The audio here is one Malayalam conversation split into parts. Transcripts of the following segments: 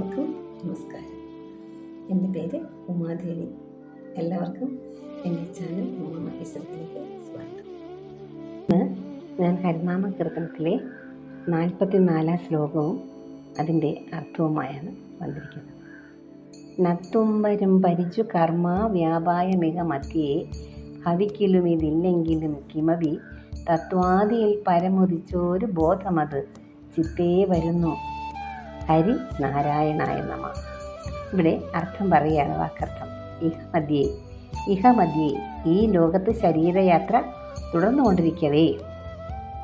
എല്ലാവർക്കും നമസ്കാരം. എൻ്റെ പേര് ഉമാദേവി. എല്ലാവർക്കും എൻ്റെ ചാനൽ ഉമാമഹേശ്വരത്തിലേക്ക് സ്വാഗതം. ഇന്ന് ഞാൻ ഹരിനാമ കീർത്തനത്തിലെ 44 ശ്ലോകവും അതിൻ്റെ അർത്ഥവുമായാണ് വന്നിരിക്കുന്നത്. നത്വം വരും പരിചു കർമ്മ വ്യാപായമിക മധ്യേ ഭവിക്കിലും ഇതില്ലെങ്കിലും കിമവി തത്വാദിയിൽ പരമുദിച്ചൊരു ബോധമത് ചിത്തേ വരുന്നു ഹരി നാരായണായ നമ. ഇവിടെ അർത്ഥം പറയുകയാണ്, വാക്കർത്ഥം. ഇഹമധ്യേ ഈ ലോകത്ത് ശരീരയാത്ര തുടർന്നുകൊണ്ടിരിക്കവേ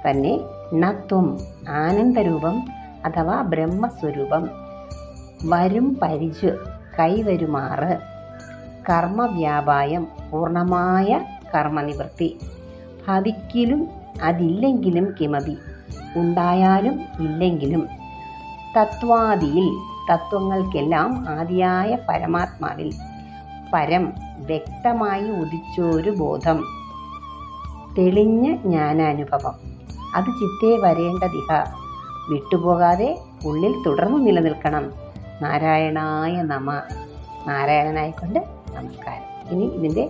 തന്നെ നത്വം ആനന്ദരൂപം അഥവാ ബ്രഹ്മസ്വരൂപം വരും പരിചു കൈവരുമാറ് കർമ്മവ്യാപായം പൂർണ്ണമായ കർമ്മനിവൃത്തി ഭവിക്കിലും അതില്ലെങ്കിലും കിമതി ഉണ്ടായാലും ഇല്ലെങ്കിലും തത്വാദിയിൽ തത്വങ്ങൾക്കെല്ലാം ആദിയായ പരമാത്മാവിൽ പരം വ്യക്തമായി ഉദിച്ചൊരു ബോധം തെളിഞ്ഞ ജ്ഞാനാനുഭവം അത് ചിത്തേ വരേണ്ടതിഹ വിട്ടുപോകാതെ ഉള്ളിൽ തുടർന്ന് നിലനിൽക്കണം. നാരായണായ നമ. നാരായണനായിക്കൊണ്ട് നമസ്കാരം. ഇനി ഇതിൻ്റെ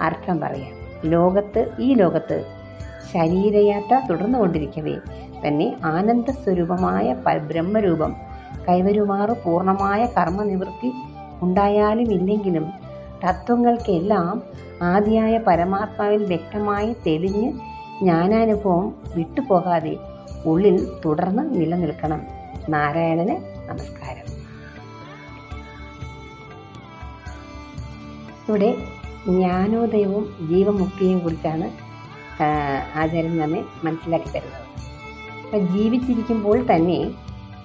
അർത്ഥം പറയാം. ഈ ലോകത്ത് ശരീരയാത്ര തുടർന്നുകൊണ്ടിരിക്കവേ തന്നെ ആനന്ദസ്വരൂപമായ ബ്രഹ്മരൂപം കൈവരുമാറ് പൂർണ്ണമായ കർമ്മനിവൃത്തി ഉണ്ടായാലും ഇല്ലെങ്കിലും തത്വങ്ങൾക്കെല്ലാം ആദിയായ പരമാത്മാവിൽ വ്യക്തമായി തെളിഞ്ഞ് ജ്ഞാനാനുഭവം വിട്ടുപോകാതെ ഉള്ളിൽ തുടർന്ന് നിലനിൽക്കണം. നാരായണന് നമസ്കാരം. ഇവിടെ ജ്ഞാനോദയവും ജീവമുക്തിയെയും കുറിച്ചാണ് ആചാര്യൻ നമ്മെ മനസ്സിലാക്കി തരുന്നത്. അപ്പം ജീവിച്ചിരിക്കുമ്പോൾ തന്നെ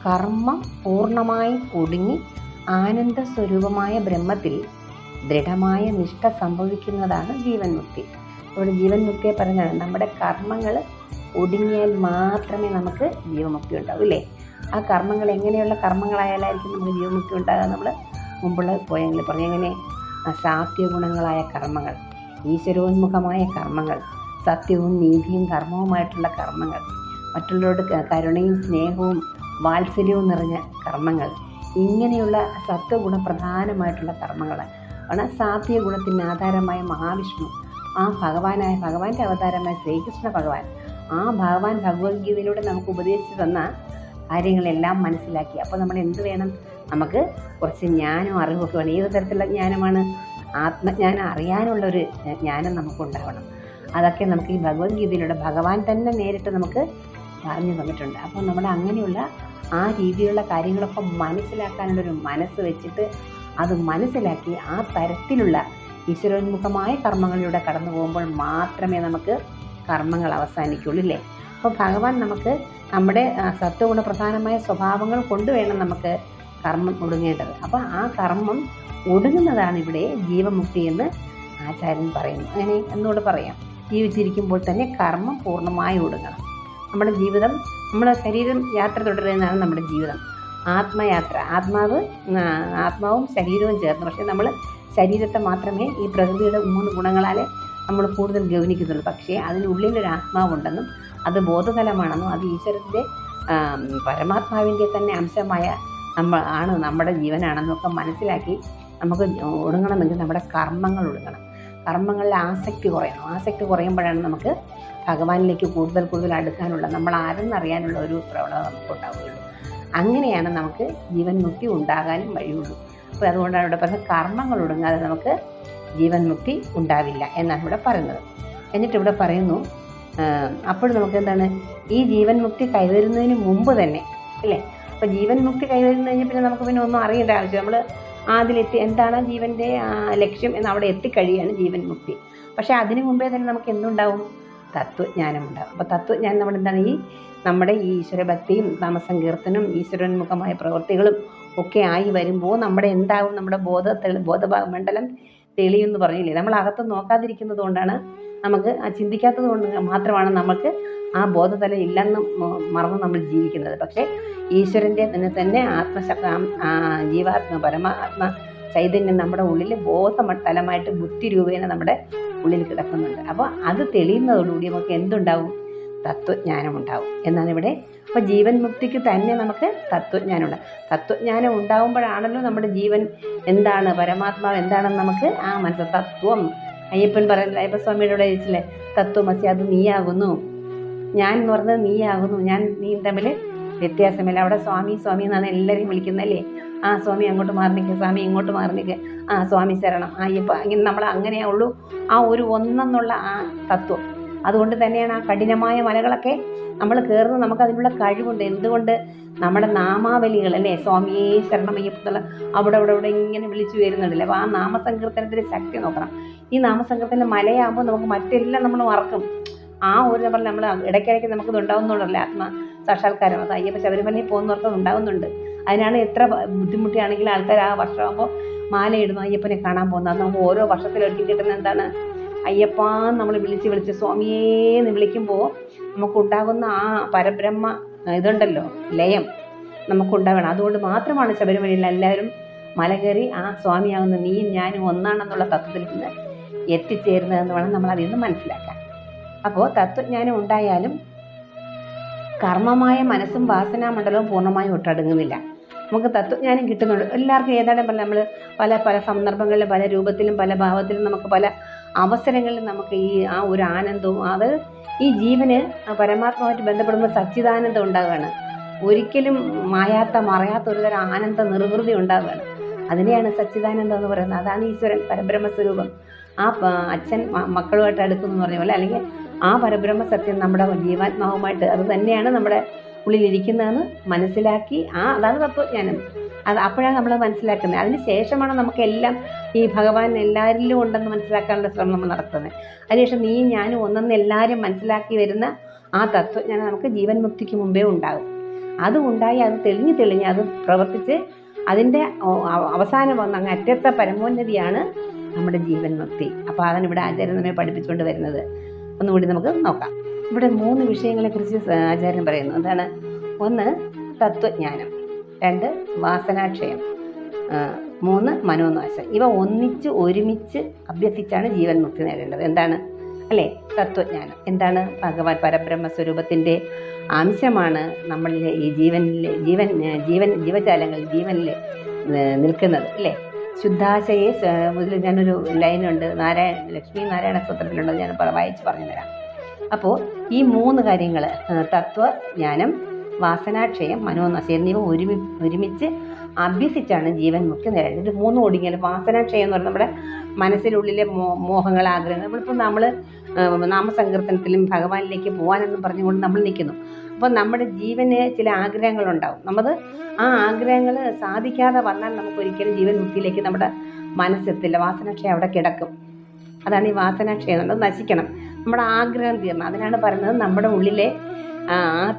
കർമ്മം പൂർണ്ണമായി ഒടുങ്ങി ആനന്ദ സ്വരൂപമായ ബ്രഹ്മത്തിൽ ദൃഢമായ നിഷ്ഠ സംഭവിക്കുന്നതാണ് ജീവൻ മുക്തി. ഇവിടെ ജീവൻ മുക്തിയെ പറഞ്ഞാണ് നമ്മുടെ കർമ്മങ്ങൾ ഒടുങ്ങിയാൽ മാത്രമേ നമുക്ക് ജീവമുക്തി ഉണ്ടാവൂ, ഇല്ലേ? ആ കർമ്മങ്ങൾ എങ്ങനെയുള്ള കർമ്മങ്ങളായാലായിരിക്കും നമുക്ക് ജീവമുക്തി ഉണ്ടാകുക? നമ്മൾ മുമ്പുള്ള പോയെങ്കിൽ പറഞ്ഞു. എങ്ങനെ? സാത്വഗുണങ്ങളായ കർമ്മങ്ങൾ, ഈശ്വരോന്മുഖമായ കർമ്മങ്ങൾ, സത്യവും നീതിയും ധർമ്മവുമായിട്ടുള്ള കർമ്മങ്ങൾ, മറ്റുള്ളവരോട് കരുണയും സ്നേഹവും വാത്സല്യവും നിറഞ്ഞ കർമ്മങ്ങൾ, ഇങ്ങനെയുള്ള സത്വഗുണപ്രധാനമായിട്ടുള്ള കർമ്മങ്ങൾ ആണ്. സാത്വിക ഗുണത്തിന് ആധാരമായ മഹാവിഷ്ണു, ആ ഭഗവാന്റെ അവതാരമായ ശ്രീകൃഷ്ണ ഭഗവാൻ, ആ ഭഗവാൻ ഭഗവത്ഗീതയിലൂടെ നമുക്ക് ഉപദേശിച്ചു തന്ന കാര്യങ്ങളെല്ലാം മനസ്സിലാക്കി. അപ്പോൾ നമ്മൾ എന്ത് വേണം? നമുക്ക് കുറച്ച് ജ്ഞാനവും അറിവൊക്കെ വേണം. ഏത് തരത്തിലുള്ള ജ്ഞാനമാണ്? ആത്മജ്ഞാനം അറിയാനുള്ളൊരു ജ്ഞാനം നമുക്കുണ്ടാവണം. അതൊക്കെ നമുക്ക് ഈ ഭഗവത്ഗീതയിലൂടെ ഭഗവാൻ തന്നെ നേരിട്ട് നമുക്ക് പറഞ്ഞു തന്നിട്ടുണ്ട്. അപ്പോൾ നമ്മൾ അങ്ങനെയുള്ള ആ രീതിയിലുള്ള കാര്യങ്ങളൊക്കെ മനസ്സിലാക്കാനുള്ളൊരു മനസ്സ് വെച്ചിട്ട് അത് മനസ്സിലാക്കി ആ തരത്തിലുള്ള ഈശ്വരോന്മുഖമായ കർമ്മങ്ങളിലൂടെ കടന്നു പോകുമ്പോൾ മാത്രമേ നമുക്ക് കർമ്മങ്ങൾ അവസാനിക്കുള്ളൂ, ഇല്ലേ? അപ്പോൾ ഭഗവാൻ നമുക്ക് നമ്മുടെ സത്വഗുണപ്രധാനമായ സ്വഭാവങ്ങൾ കൊണ്ടുവേണം നമുക്ക് കർമ്മം ഒടുങ്ങേണ്ടത്. അപ്പോൾ ആ കർമ്മം ഒടുങ്ങുന്നതാണ് ഇവിടെ ജീവമുക്തി എന്ന് ആചാര്യൻ പറയുന്നു. അങ്ങനെ എന്നോട് പറയാം, ജീവിച്ചിരിക്കുമ്പോൾ തന്നെ കർമ്മം പൂർണ്ണമായി ഒടുങ്ങണം. നമ്മുടെ ജീവിതം, നമ്മുടെ ശരീരം യാത്ര തുടരുന്നതാണ് നമ്മുടെ ജീവിതം. ആത്മയാത്ര, ആത്മാവും ശരീരവും ചേർന്ന്. പക്ഷേ നമ്മൾ ശരീരത്തെ മാത്രമേ ഈ പ്രകൃതിയുടെ 3 ഗുണങ്ങളാൽ നമ്മൾ കൂടുതൽ ഗൗനിക്കുന്നുള്ളൂ. പക്ഷേ അതിനുള്ളിലൊരു ആത്മാവുണ്ടെന്നും അത് ബോധതലമാണെന്നും അത് ഈശ്വരൻ്റെ പരമാത്മാവിൻ്റെ തന്നെ അംശമായ നമ്മുടെ ജീവനാണെന്നും ഒക്കെ മനസ്സിലാക്കി നമുക്ക് ഒടുങ്ങണമെങ്കിൽ നമ്മുടെ കർമ്മങ്ങൾ ഒടുങ്ങണം. കർമ്മങ്ങളിൽ ആസക്തി കുറയണം. ആസക്തി കുറയുമ്പോഴാണ് നമുക്ക് ഭഗവാനിലേക്ക് കൂടുതൽ അടുക്കാനുള്ള, നമ്മൾ ആരെന്നറിയാനുള്ള ഒരു പ്രവണത നമുക്ക് ഉണ്ടാവുകയുള്ളൂ. അങ്ങനെയാണ് നമുക്ക് ജീവൻ മുക്തി ഉണ്ടാകാനും വഴിയുള്ളൂ. അപ്പോൾ അതുകൊണ്ടാണ് ഇവിടെ പറഞ്ഞത് കർമ്മങ്ങൾ ഒടുങ്ങാതെ നമുക്ക് ജീവൻ മുക്തി ഉണ്ടാവില്ല എന്നാണ് ഇവിടെ പറയുന്നത്. എന്നിട്ട് ഇവിടെ പറയുന്നു, അപ്പോൾ നമുക്ക് എന്താണ് ഈ ജീവൻ മുക്തി കൈവരുന്നതിന് മുമ്പ് തന്നെ, അല്ലേ? അപ്പോൾ ജീവൻ മുക്തി കൈവരുന്ന കഴിഞ്ഞാൽ പിന്നെ നമുക്ക് പിന്നെ ഒന്നും അറിയേണ്ട ആവശ്യം. നമ്മൾ അതിലെത്തി എന്താണ് ജീവൻ്റെ ലക്ഷ്യം എന്ന് അവിടെ എത്തിക്കഴിയാണ് ജീവൻ മുക്തി. പക്ഷേ അതിനു മുമ്പേ തന്നെ നമുക്ക് എന്തുണ്ടാവും? തത്വജ്ഞാനം ഉണ്ടാകും. അപ്പോൾ തത്വജ്ഞാനം നമ്മളെന്താണ്? നമ്മുടെ ഈ ഈശ്വരഭക്തിയും നാമസങ്കീർത്തനും ഈശ്വരോന്മുഖമായ പ്രവൃത്തികളും ഒക്കെ ആയി വരുമ്പോൾ നമ്മുടെ എന്താകും? നമ്മുടെ ബോധമണ്ഡലം തെളിയെന്ന് പറഞ്ഞില്ലേ? നമ്മൾ അകത്ത് നോക്കാതിരിക്കുന്നത് കൊണ്ടാണ്, നമുക്ക് ചിന്തിക്കാത്തത് കൊണ്ട് മാത്രമാണ് നമുക്ക് ആ ബോധതലം ഇല്ലെന്ന് മറന്ന് നമ്മൾ ജീവിക്കുന്നത്. പക്ഷേ ഈശ്വരൻ്റെ തന്നെ പരമാത്മ ചൈതന്യം നമ്മുടെ ഉള്ളിൽ ബോധമണ്ഡലമായിട്ട് ബുദ്ധി രൂപേണ നമ്മുടെ ഉള്ളിൽ കിടക്കുന്നുണ്ട്. അപ്പോൾ അത് തെളിയുന്നതോടുകൂടി നമുക്ക് എന്തുണ്ടാവും? തത്വജ്ഞാനം ഉണ്ടാവും എന്നാണ് ഇവിടെ അപ്പോൾ ജീവൻ മുക്തിക്ക് തന്നെ നമുക്ക് തത്വജ്ഞാനമുണ്ട്. തത്വജ്ഞാനം ഉണ്ടാകുമ്പോഴാണല്ലോ നമ്മുടെ ജീവൻ എന്താണ്, പരമാത്മാവ് എന്താണെന്ന് നമുക്ക് മനസ്സിലാവും. തത്വം അയ്യപ്പൻ പറയുന്നത്, അയ്യപ്പസ്വാമിയുടെ ചോദിച്ചില്ലേ, തത്വമസി, അത് നീയാകുന്നു, ഞാൻ എന്ന് പറഞ്ഞത് നീയാകുന്നു, ഞാൻ നീ തമ്മിൽ വ്യത്യാസമില്ല. അവിടെ സ്വാമി സ്വാമി എന്നാണ് എല്ലാവരെയും വിളിക്കുന്നല്ലേ. സ്വാമി അങ്ങോട്ട് മാറി നിൽക്കുക, സ്വാമി ഇങ്ങോട്ട് മാറി നിൽക്കുക, സ്വാമി ശരണം, അയ്യപ്പ, ഇങ്ങനെ നമ്മൾ അങ്ങനെയേ ഉള്ളൂ. ഒരു ഒന്നെന്നുള്ള തത്വം. അതുകൊണ്ട് തന്നെയാണ് കഠിനമായ മലകളൊക്കെ നമ്മൾ കയറുന്നത്. നമുക്കതിനുള്ള കഴിവുണ്ട്. എന്തുകൊണ്ട്? നമ്മുടെ നാമാവലികൾ അല്ലേ, സ്വാമിയേ ശരണം അയ്യപ്പത്തുള്ള അവിടെ ഇങ്ങനെ വിളിച്ചു വരുന്നുണ്ടല്ലേ. അപ്പോൾ നാമസങ്കീർത്തനത്തിൻ്റെ ശക്തി നോക്കണം. ഈ നാമസങ്കീർത്തനം മലയാകുമ്പോൾ നമുക്ക് മറ്റെല്ലാം നമ്മൾ മറക്കും. ഒരു നമ്പറിൽ നമ്മൾ ഇടയ്ക്കിടയ്ക്ക് നമുക്കിത് ഉണ്ടാകുന്നുള്ളല്ലേ സാക്ഷാത്കാരം. അത് അയ്യപ്പ ശബരിമലയിൽ പോകുന്നവർക്ക് ഉണ്ടാകുന്നുണ്ട്. അതിനാണ് എത്ര ബുദ്ധിമുട്ടിയാണെങ്കിലും ആൾക്കാർ വർഷമാകുമ്പോൾ മാലയിടുന്നു, അയ്യപ്പനെ കാണാൻ പോകുന്നത്. അത് നമുക്ക് ഓരോ വർഷത്തിലൊരിക്കൽ കിട്ടുന്ന എന്താണ്, അയ്യപ്പാന്ന് നമ്മൾ വിളിച്ച് സ്വാമിയേന്ന് വിളിക്കുമ്പോൾ നമുക്കുണ്ടാകുന്ന പരബ്രഹ്മ ഇതുണ്ടല്ലോ, ലയം നമുക്കുണ്ടാകണം. അതുകൊണ്ട് മാത്രമാണ് ശബരിമലയിൽ എല്ലാവരും മല കയറി സ്വാമിയാകുന്ന നീയും ഞാനും ഒന്നാണെന്നുള്ള തത്വത്തിൽ നിന്ന് എത്തിച്ചേരുന്നതെന്ന് വേണം നമ്മൾ അതിൽ നിന്ന് മനസ്സിലാക്കാൻ. അപ്പോൾ തത്വജ്ഞാനം ഉണ്ടായാലും കർമ്മമായ മനസ്സും വാസനാമണ്ഡലവും പൂർണ്ണമായും ഒട്ടടങ്ങുന്നില്ല. നമുക്ക് തത്വജ്ഞാനം കിട്ടുന്നുണ്ട്. എല്ലാവർക്കും ഏതാണ്ട് നമ്മൾ പല സന്ദർഭങ്ങളിലും പല രൂപത്തിലും പല ഭാവത്തിലും നമുക്ക് പല അവസരങ്ങളിലും നമുക്ക് ഒരു ആനന്ദവും, അത് ഈ ജീവന് പരമാത്മാവായിട്ട് ബന്ധപ്പെടുമ്പോൾ സച്ചിദാനന്ദം ഉണ്ടാവുകയാണ്. ഒരിക്കലും മറയാത്ത ഒരുതരം ആനന്ദ നിർവൃതി ഉണ്ടാവുകയാണ്. അതിനെയാണ് സച്ചിദാനന്ദം എന്ന് പറയുന്നത്. അതാണ് ഈശ്വരൻ, പരബ്രഹ്മസ്വരൂപം. അച്ഛൻ മക്കളുമായിട്ട് അടുക്കുന്നു എന്ന് പറഞ്ഞ പോലെ, അല്ലെങ്കിൽ പരബ്രഹ്മ സത്യം നമ്മുടെ ജീവാത്മാവുമായിട്ട് അത് തന്നെയാണ് നമ്മുടെ ഉള്ളിലിരിക്കുന്നതെന്ന് മനസ്സിലാക്കി അതാണ് തത്വജ്ഞാനം. അപ്പോഴാണ് നമ്മൾ മനസ്സിലാക്കുന്നത്. അതിന് ശേഷമാണ് നമുക്കെല്ലാം ഈ ഭഗവാൻ എല്ലാവരിലും ഉണ്ടെന്ന് മനസ്സിലാക്കാനുള്ള ശ്രമം നമ്മൾ നടത്തുന്നത്. അതിനുശേഷം നീ ഞാനും ഒന്നെന്ന് എല്ലാവരും മനസ്സിലാക്കി വരുന്ന തത്വജ്ഞാനം നമുക്ക് ജീവൻ മുക്തിക്ക് മുമ്പേ ഉണ്ടാകും. അത് ഉണ്ടായി, അത് തെളിഞ്ഞ് അത് പ്രവർത്തിച്ച് അതിൻ്റെ അവസാനം വന്ന അങ്ങ് അറ്റത്തെ പരമോന്നതിയാണ് നമ്മുടെ ജീവൻ മുക്തി. അപ്പോൾ അതാണ് ഇവിടെ ആചാര്യൻ നമ്മെ പഠിപ്പിച്ചുകൊണ്ട് വരുന്നത്. ഒന്നുകൂടി നമുക്ക് നോക്കാം. ഇവിടെ 3 വിഷയങ്ങളെക്കുറിച്ച് ആചാര്യൻ പറയുന്നു. അതാണ്: 1 തത്വജ്ഞാനം, 2 വാസനാക്ഷയം, 3 മനോനാശം. ഇവ ഒരുമിച്ച് അഭ്യസിച്ചാണ് ജീവൻ മുക്തി നേടേണ്ടത്. എന്താണ് അല്ലേ? തത്വജ്ഞാനം എന്താണ്? ഭഗവാൻ പരബ്രഹ്മസ്വരൂപത്തിൻ്റെ അംശമാണ് നമ്മളിലെ ഈ ജീവജാലങ്ങളിൽ ജീവനിൽ നിൽക്കുന്നത് അല്ലേ. ശുദ്ധാശയെ ഇതിൽ ഞാനൊരു ലൈനുണ്ട്, ലക്ഷ്മി നാരായണ സ്തോത്രത്തിലുള്ളത്, ഞാൻ വായിച്ച് പറഞ്ഞു തരാം. അപ്പോൾ ഈ 3 കാര്യങ്ങൾ, തത്വജ്ഞാനം, വാസനാക്ഷയം, മനോനാശം എന്നിവ ഒരുമിച്ച് അഭ്യസിച്ചാണ് ജീവൻ മുക്തി നേടേണ്ടത്. ഇത് 3 ഒടുങ്ങിയാൽ വാസനാക്ഷയം എന്ന് പറഞ്ഞാൽ നമ്മുടെ മനസ്സിനുള്ളിലെ മോഹങ്ങൾ, ആഗ്രഹങ്ങൾ. നമ്മളിപ്പോൾ നമ്മൾ നാമസങ്കീർത്തനത്തിലും ഭഗവാനിലേക്ക് പോകാനെന്നും പറഞ്ഞുകൊണ്ട് നമ്മൾ നിൽക്കുന്നു. അപ്പോൾ നമ്മുടെ ജീവന് ചില ആഗ്രഹങ്ങളുണ്ടാവും. നമ്മൾ ആഗ്രഹങ്ങൾ സാധിക്കാതെ വന്നാൽ നമുക്കൊരിക്കലും ജീവൻ മുക്തിയിലേക്ക് നമ്മുടെ മനസ്സെത്തില്ല. വാസനാക്ഷയം അവിടെ കിടക്കും. അതാണ് ഈ വാസനാക്ഷയം എന്നുള്ളത്. നശിക്കണം, നമ്മുടെ ആഗ്രഹം തീരണം. അതിനാണ് പറയുന്നത് നമ്മുടെ ഉള്ളിലെ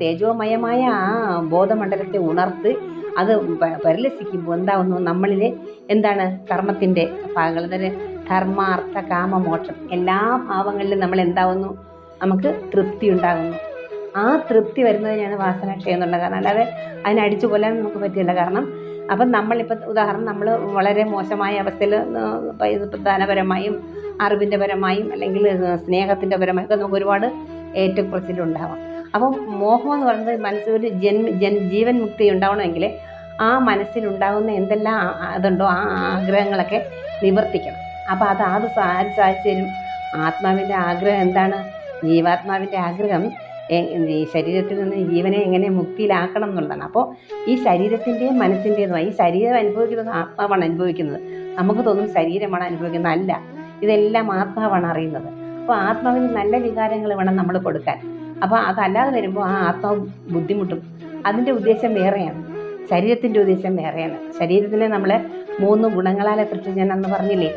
തേജോമയമായ ബോധമണ്ഡലത്തെ ഉണർത്ത് അത് പരിലസിക്കുമ്പോൾ എന്താവുന്നു, നമ്മളിലെ എന്താണ് കർമ്മത്തിൻ്റെ ഭാഗങ്ങൾ, അതായത് ധർമ്മ, അർത്ഥ, കാമ, മോക്ഷം എല്ലാ ഭാവങ്ങളിലും നമ്മൾ എന്താവുന്നു, നമുക്ക് തൃപ്തി ഉണ്ടാകുന്നു. തൃപ്തി വരുന്നതിനാണ് വാസനാക്ഷയം എന്നുള്ളത്. കാരണം അല്ലാതെ അതിനടിച്ചു കൊല്ലാൻ നമുക്ക് പറ്റില്ല. കാരണം അപ്പം നമ്മളിപ്പോൾ ഉദാഹരണം, നമ്മൾ വളരെ മോശമായ അവസ്ഥയിൽ ധനപരമായും അറിവിൻ്റെ പരമായും അല്ലെങ്കിൽ സ്നേഹത്തിൻ്റെ പരമായും ഒക്കെ നമുക്ക് ഒരുപാട് ഏറ്റക്കുറച്ചിലുണ്ടാവാം. അപ്പം മോഹം എന്ന് പറയുന്നത് മനസ്സിലൊരു ജീവൻ മുക്തി ഉണ്ടാവണമെങ്കിൽ മനസ്സിലുണ്ടാകുന്ന എന്തെല്ലാം അതുണ്ടോ ആഗ്രഹങ്ങളൊക്കെ നിവർത്തിക്കണം. അപ്പോൾ ആര് സാധിച്ചു തരും? ആത്മാവിൻ്റെ ആഗ്രഹം എന്താണ്? ജീവാത്മാവിൻ്റെ ആഗ്രഹം ഈ ശരീരത്തിൽ നിന്ന് ജീവനെ എങ്ങനെ മുക്തിയിലാക്കണം എന്നുള്ളതാണ്. അപ്പോൾ ഈ ശരീരത്തിൻ്റെയും മനസ്സിൻ്റെതുമായി, ഈ ശരീരം അനുഭവിക്കുന്നത് ആത്മാവാണ് അനുഭവിക്കുന്നത്. നമുക്ക് തോന്നും ശരീരമാണ് അനുഭവിക്കുന്നത്. അല്ല, ഇതെല്ലാം ആത്മാവാണ് അറിയുന്നത്. അപ്പോൾ ആത്മാവിന് നല്ല വികാരങ്ങൾ വേണം നമ്മൾ കൊടുക്കാൻ. അപ്പോൾ അതല്ലാതെ വരുമ്പോൾ ആത്മാവ് ബുദ്ധിമുട്ടും. അതിൻ്റെ ഉദ്ദേശം വേറെയാണ്, ശരീരത്തിൻ്റെ ഉദ്ദേശം വേറെയാണ്. ശരീരത്തിനെ നമ്മളെ 3 ഗുണങ്ങളാലെ സൃഷ്ടിച്ച് ഞാൻ അന്ന് പറഞ്ഞില്ലേ,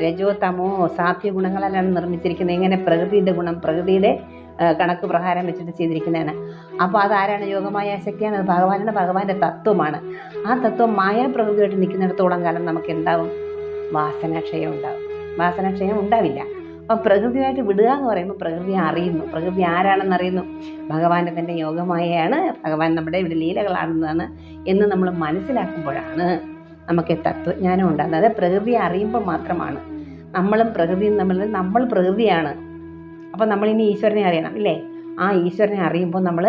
രജോ തമോ സാത്വിക ഗുണങ്ങളാലാണ് നിർമ്മിച്ചിരിക്കുന്നത്. എങ്ങനെ? പ്രകൃതിയുടെ ഗുണം, പ്രകൃതിയുടെ കണക്ക് പ്രകാരം വെച്ചിട്ട് ചെയ്തിരിക്കുന്നതാണ്. അപ്പോൾ അതാരാണ്? യോഗമായ ശക്തിയാണ്. അത് ഭഗവാനാണ്, ഭഗവാന്റെ തത്വമാണ്. തത്വം മായാപ്രകൃതിയായിട്ട് നിൽക്കുന്നിടത്തോളം കാലം നമുക്ക് എന്താവും? വാസനാക്ഷയം ഉണ്ടാവും. വാസനാക്ഷയം ഉണ്ടാവില്ല. അപ്പം പ്രകൃതിയായിട്ട് വിടുക എന്ന് പറയുമ്പോൾ പ്രകൃതി അറിയുന്നു. പ്രകൃതി ആരാണെന്ന് അറിയുന്നു? ഭഗവാന്റെ തന്നെ യോഗമായാണ്, ഭഗവാൻ നമ്മുടെ ഇവിടെ ലീലകളാണെന്നാണ് എന്ന് നമ്മൾ മനസ്സിലാക്കുമ്പോഴാണ് നമുക്ക് തത്വജ്ഞാനം ഉണ്ടാകുന്നത്. അത് പ്രകൃതിയെ അറിയുമ്പോൾ മാത്രമാണ്. നമ്മളും പ്രകൃതിയും നമ്മൾ പ്രകൃതിയാണ്. അപ്പം നമ്മളിനി ഈശ്വരനെ അറിയണം ഇല്ലേ? ആ ഈശ്വരനെ അറിയുമ്പോൾ നമ്മൾ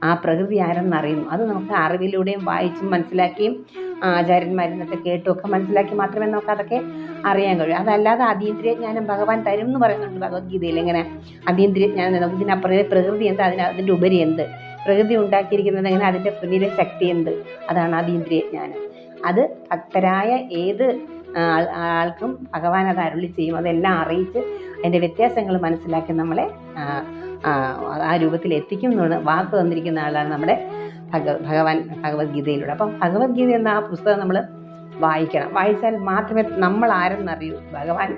ആ പ്രകൃതി ആരെന്ന് അറിയുന്നു. അത് നമുക്ക് അറിവിലൂടെയും വായിച്ചും മനസ്സിലാക്കിയും ആചാര്യന്മാരിൽ നിന്നൊക്കെ കേട്ടുമൊക്കെ മനസ്സിലാക്കി മാത്രമേ നമുക്ക് അതൊക്കെ അറിയാൻ കഴിയൂ. അതല്ലാതെ അതീന്ദ്രിയ ജ്ഞാനം ഭഗവാൻ തരും എന്ന് പറയുന്നുണ്ട് ഭഗവത്ഗീതയിൽ. എങ്ങനെ അതീന്ദ്രിയ ജ്ഞാനം? നമുക്ക് ഇതിനപ്പുറം പ്രകൃതി എന്ത്, അതിൻ്റെ ഉപരി എന്ത്, പ്രകൃതി ഉണ്ടാക്കിയിരിക്കുന്നത് എങ്ങനെ, അതിൻ്റെ പിന്നിലെ ശക്തി എന്ത്, അതാണ് അതീന്ദ്രിയ ജ്ഞാനം. അത് ഭക്തരായ ഏത് ആൾക്കും ഭഗവാൻ അത് അരുളി ചെയ്യും. അതെല്ലാം അറിയിച്ച് അതിൻ്റെ വ്യത്യാസങ്ങൾ മനസ്സിലാക്കി നമ്മളെ ആ രൂപത്തിൽ എത്തിക്കും എന്നാണ് വാക്ക് തന്നിരിക്കുന്ന ആളാണ് നമ്മുടെ ഭഗവാൻ ഭഗവത്ഗീതയിലൂടെ. അപ്പം ഭഗവത്ഗീത എന്ന ആ പുസ്തകം നമ്മൾ വായിക്കണം. വായിച്ചാൽ മാത്രമേ നമ്മൾ ആരെന്നറിയൂ. ഭഗവാൻ